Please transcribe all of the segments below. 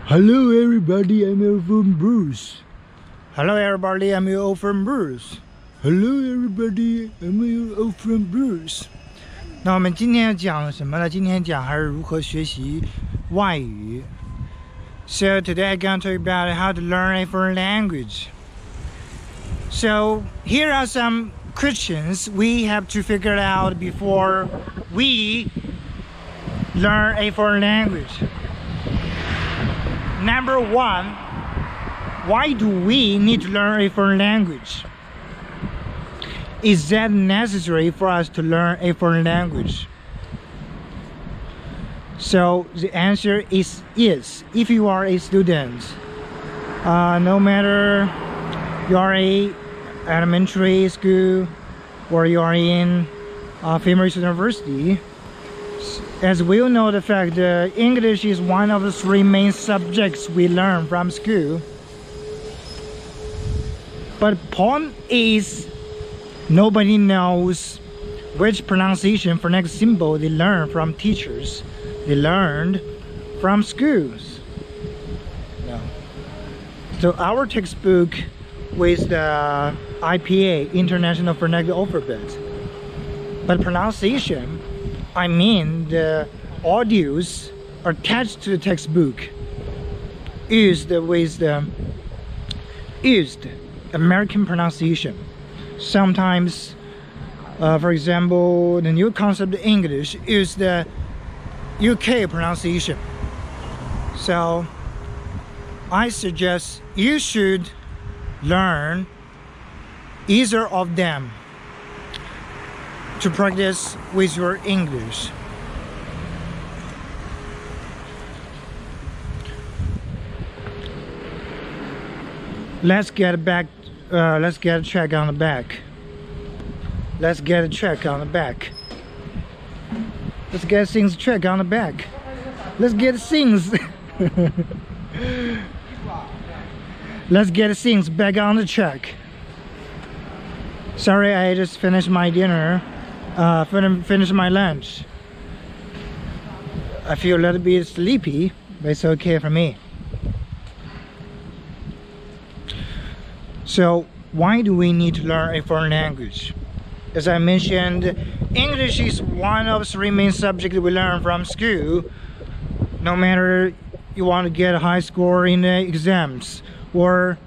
Hello everybody, I'm your friend Bruce. Hello everybody, I'm your old friend Bruce. Hello everybody, I'm your old friend Bruce. 那我们今天讲什么呢？今天讲还是如何学习外语。So today I'm going to talk about how to learn a foreign language. So here are some questions we have to figure out before we learn a foreign language. Number one, why do we need to learn a foreign language? Is that necessary for us to learn a foreign language? So the answer is yes. If you are a student, no matter you are a elementary school or you are in famous university, as we all know the fact that English is one of the three main subjects we learn from school. But point is, nobody knows which pronunciation for next symbol they learn from teachers. They learned from schools. No. So our textbook with the IPA, International Phonetic Alphabet. But pronunciation, I mean the audios attached to the textbook used with the American pronunciation. Sometimes, for example, the new concept of English is the UK pronunciation. So I suggest you should learn either of them to practice with your English. Let's get a check on the back. Let's get things checked on the back. Let's get things back on the track. Sorry, I just finished my dinner. Finished my lunch. I feel a little bit sleepy, but it's okay for me. So why do we need to learn a foreign language? As I mentioned, English is one of the three main subjects we learn from school. No matter you want to get a high score in the exams or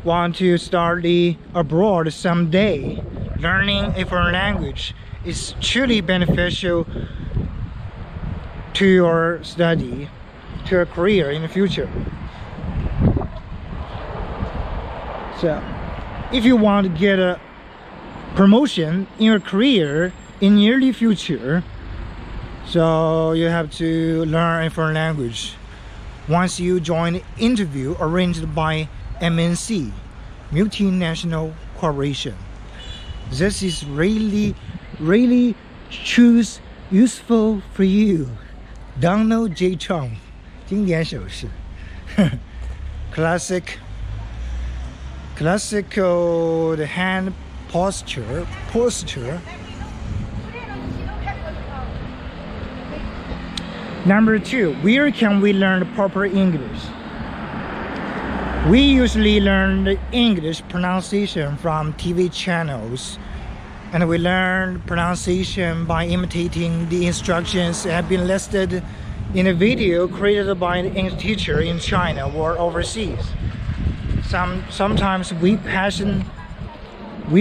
want to study abroad someday, learning a foreign language is truly beneficial to your study, to your career in the future. So if you want to get a promotion in your career in nearly future, so you have to learn a foreign language. Once you join the interview arranged by MNC, multinational corporation, this is really useful for you. Donald J. Trump 经典手势classical the hand posture. Number two, where can we learn proper English? We usually learn the English pronunciation from TV channels, and we learn pronunciation by imitating the instructions that have been listed in a video created by an English teacher in China or overseas. Sometimes we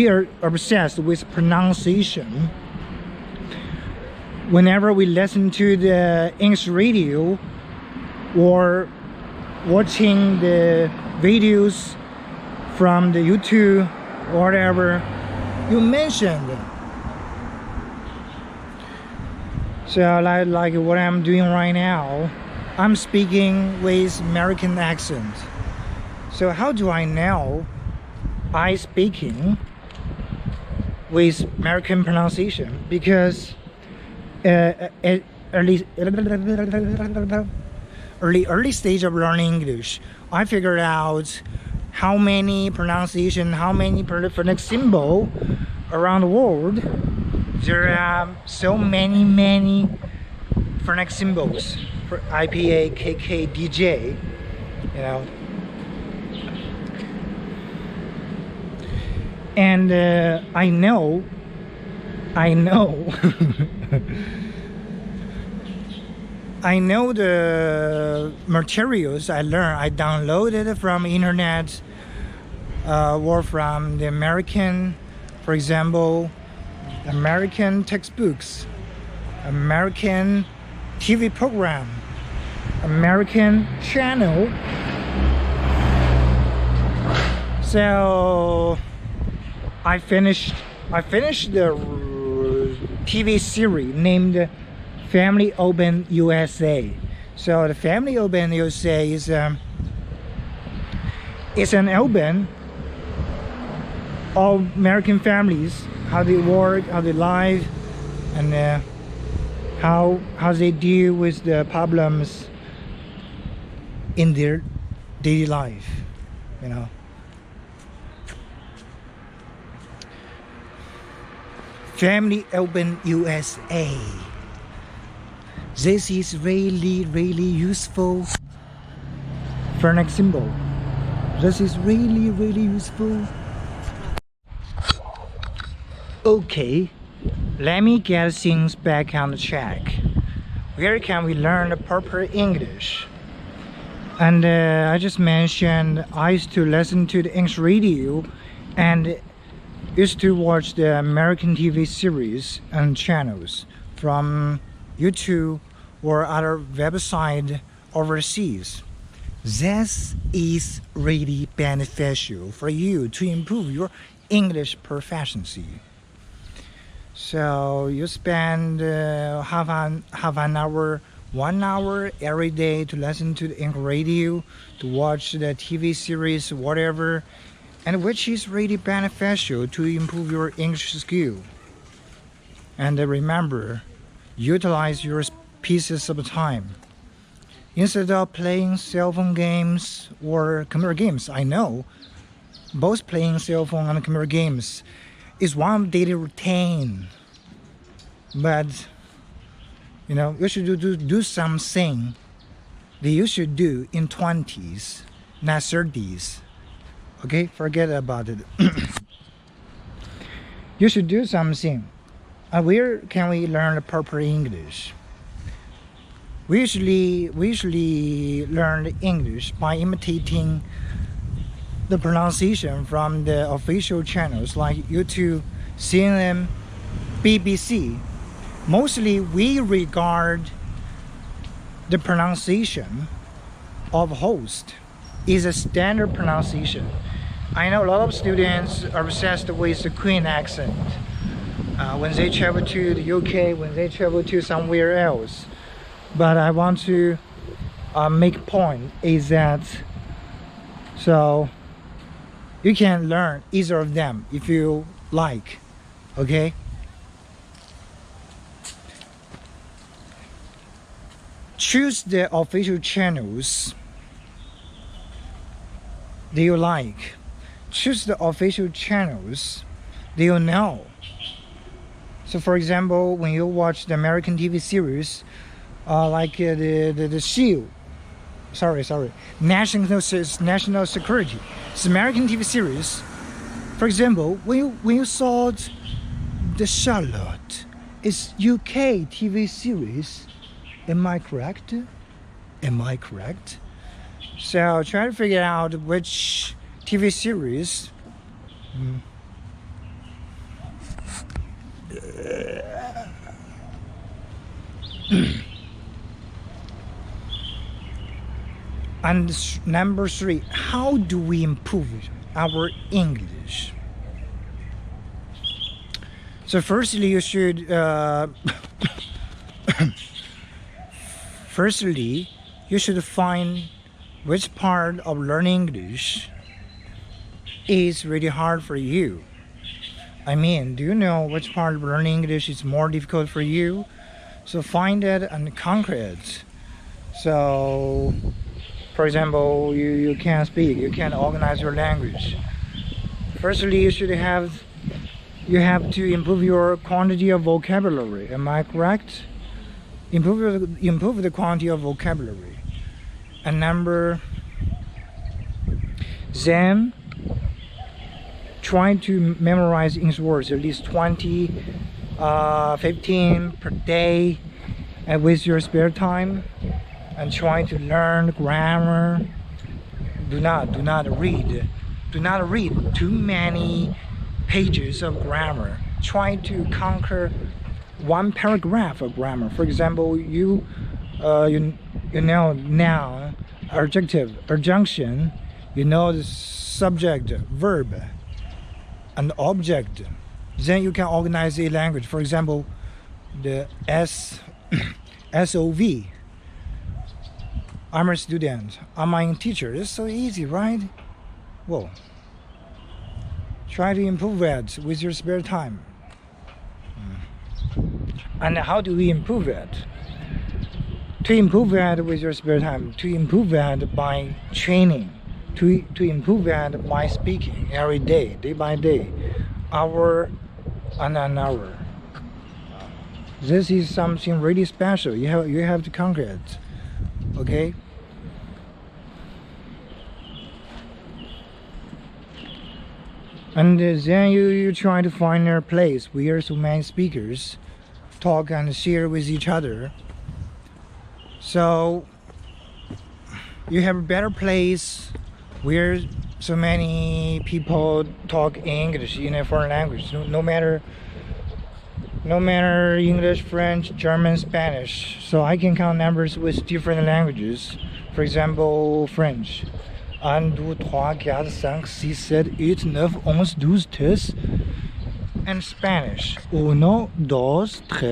are obsessed with pronunciation. Whenever we listen to the English radio or watching the videos from the YouTube or whatever you mentioned. So like what I'm doing right now, I'm speaking with American accent. So how do I know I speaking with American pronunciation? Because early stage of learning English, I figured out how many pronunciation, how many phonetic symbol around the world. There are so many phonetic symbols for IPA, KK, DJ. you know. And I know I know the materials I learned, I downloaded from internet or from the American, for example, American textbooks, American TV program, American channel. So I finished the TV series named Family Open USA. So the Family Open USA is an album of American families, how they work, how they live, and how they deal with the problems in their daily life, you know. Family Open USA. This is really useful. For next symbol. This is really useful. Okay, let me get things back on the track. Where can we learn the proper English? And I just mentioned I used to listen to the English radio and used to watch the American TV series and channels from YouTube or other website overseas. This is really beneficial for you to improve your English proficiency. So you spend half an hour, 1 hour every day to listen to the English radio, to watch the TV series, whatever, and which is really beneficial to improve your English skill. And remember, utilize your pieces of time. Instead of playing cell phone games or computer games, I know both playing cell phone and computer games is one daily routine. But you know, you should do something that you should do in 20s, not 30s. Okay, forget about it. You should do something. Where can we learn the proper English? We usually learn English by imitating the pronunciation from the official channels like YouTube, CNN, BBC. Mostly we regard the pronunciation of host is a standard pronunciation. I know a lot of students are obsessed with the Queen accent when they travel to the UK, when they travel to somewhere else. But I want to make a point is that so you can learn either of them if you like, okay? Choose the official channels that you like. Choose the official channels that you know. So for example, when you watch the American TV series like the Shield, National Security, it's American TV series. For example, when you saw the Charlotte, it's UK TV series. Am I correct? So try to figure out which TV series and number 3, how do we improve our English? So firstly, you should find which part of learning English is really hard for you. I mean, do you know which part of learning English is more difficult for you? So find it and conquer it. So, for example, you can't speak, you can't organize your language. Firstly, you have to improve your quantity of vocabulary. Am I correct? Improve the quantity of vocabulary. And number Then try to memorize English words at least 20, 15 per day, and with your spare time, and try to learn grammar. Do not read too many pages of grammar. Try to conquer one paragraph of grammar. For example, you know noun, adjective, adjunction, you know the subject, verb, and object. Then you can organize a language. For example, the SOV. I'm a student. I'm a teacher. It's so easy, right? Well, try to improve that with your spare time. And how do we improve it? To improve that with your spare time, to improve that by training, to improve that by speaking every day, day by day, hour and an hour. This is something really special. You have to conquer it. Okay? And then you try to find a place where so many speakers talk and share with each other. So you have a better place where so many people talk English in a foreign language. No matter English, French, German, Spanish. So I can count numbers with different languages. For example, French. 1, 2, 3, 4, 5, 6, 7, 8, 9, 11, 12, 13. And Spanish. 1, 2, 3,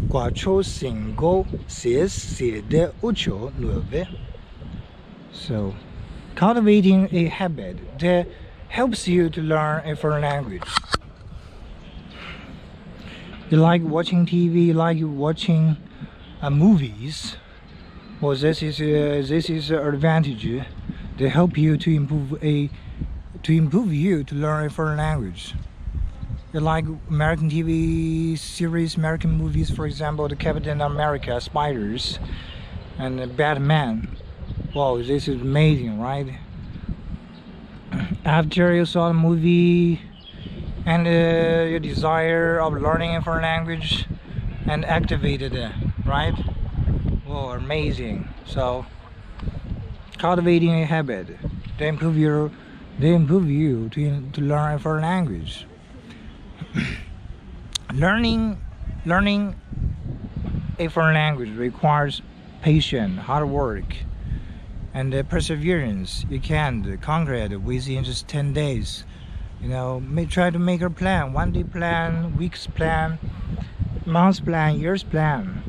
4, 5, 6, 7, 8, 9. So, cultivating a habit that helps you to learn a foreign language. You like watching TV, you like watching movies. Well, this is an advantage. They help you to improve you to learn a foreign language. You like American TV series, American movies, for example, the Captain America, Spiders, and Batman. Wow, this is amazing, right? After you saw the movie and your desire of learning a foreign language and activated it, right? Oh, amazing. So cultivating a habit, they improve you to learn a foreign language. Learning a foreign language requires patience, hard work, and perseverance. You can't conquer it within just 10 days. You know, try to make a plan, 1 day plan, weeks plan, months plan, years plan.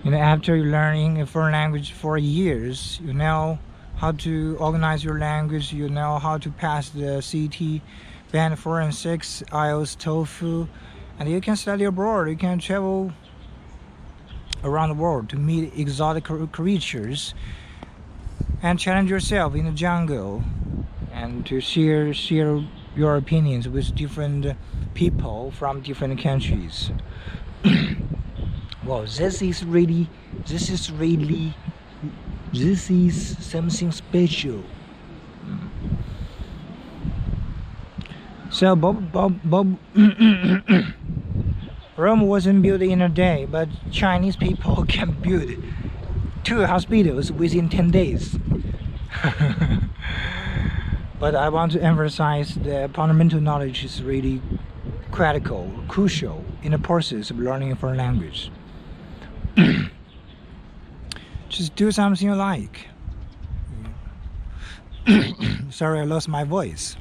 You know, after learning a foreign language for years, you know how to organize your language, you know how to pass the CT, Band 4 and 6, IELTS, TOEFL, and you can study abroad. You can travel around the world to meet exotic creatures and challenge yourself in the jungle, and to share your opinions with different people from different countries. Wow, this is something special. So Bob Rome wasn't built in a day, but Chinese people can build 2 hospitals within 10 days. But I want to emphasize that fundamental knowledge is really crucial in the process of learning a foreign language. Just do something you like. Sorry, I lost my voice.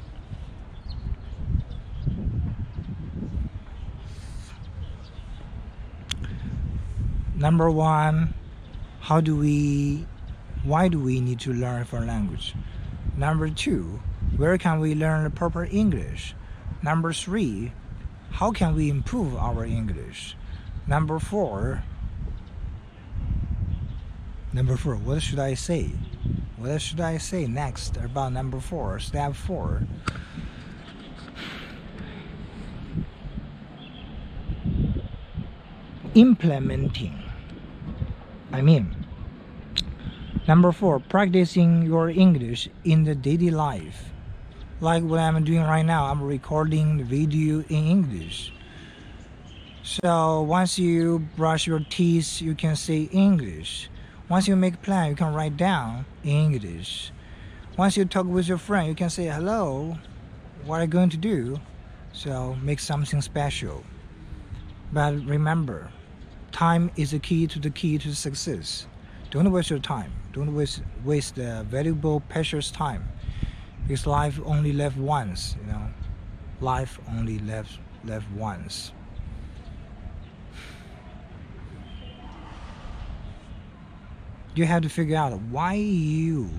Number 1, why do we need to learn a foreign language? Number 2, where can we learn the proper English? Number 3, how can we improve our English? Number 4, what should I say? What should I say next about number 4, step 4? Implementing. Number 4, practicing your English in the daily life. Like what I'm doing right now, I'm recording the video in English. So once you brush your teeth, you can say English. Once you make a plan, you can write down in English. Once you talk with your friend, you can say, hello, what are you going to do? So make something special. But remember, time is the key to success. Don't waste your time. Don't waste the valuable, precious time. Because life only lives once, you know. Life only lives once. You have to figure out why you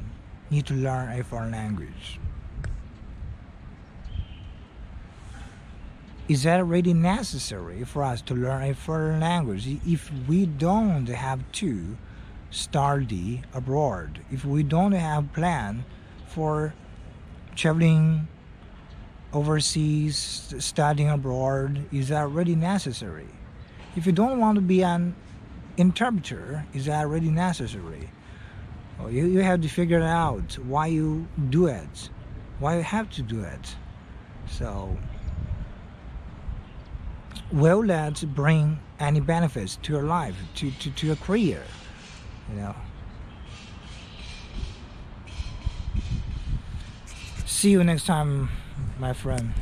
need to learn a foreign language. Is that really necessary for us to learn a foreign language if we don't have to study abroad? If we don't have a plan for traveling overseas, studying abroad, is that really necessary? If you don't want to be an interpreter, is that really necessary? Well, you have to figure out why you do it, why you have to do it. So, will that bring any benefits to your life, to your career? You know. See you next time, my friend.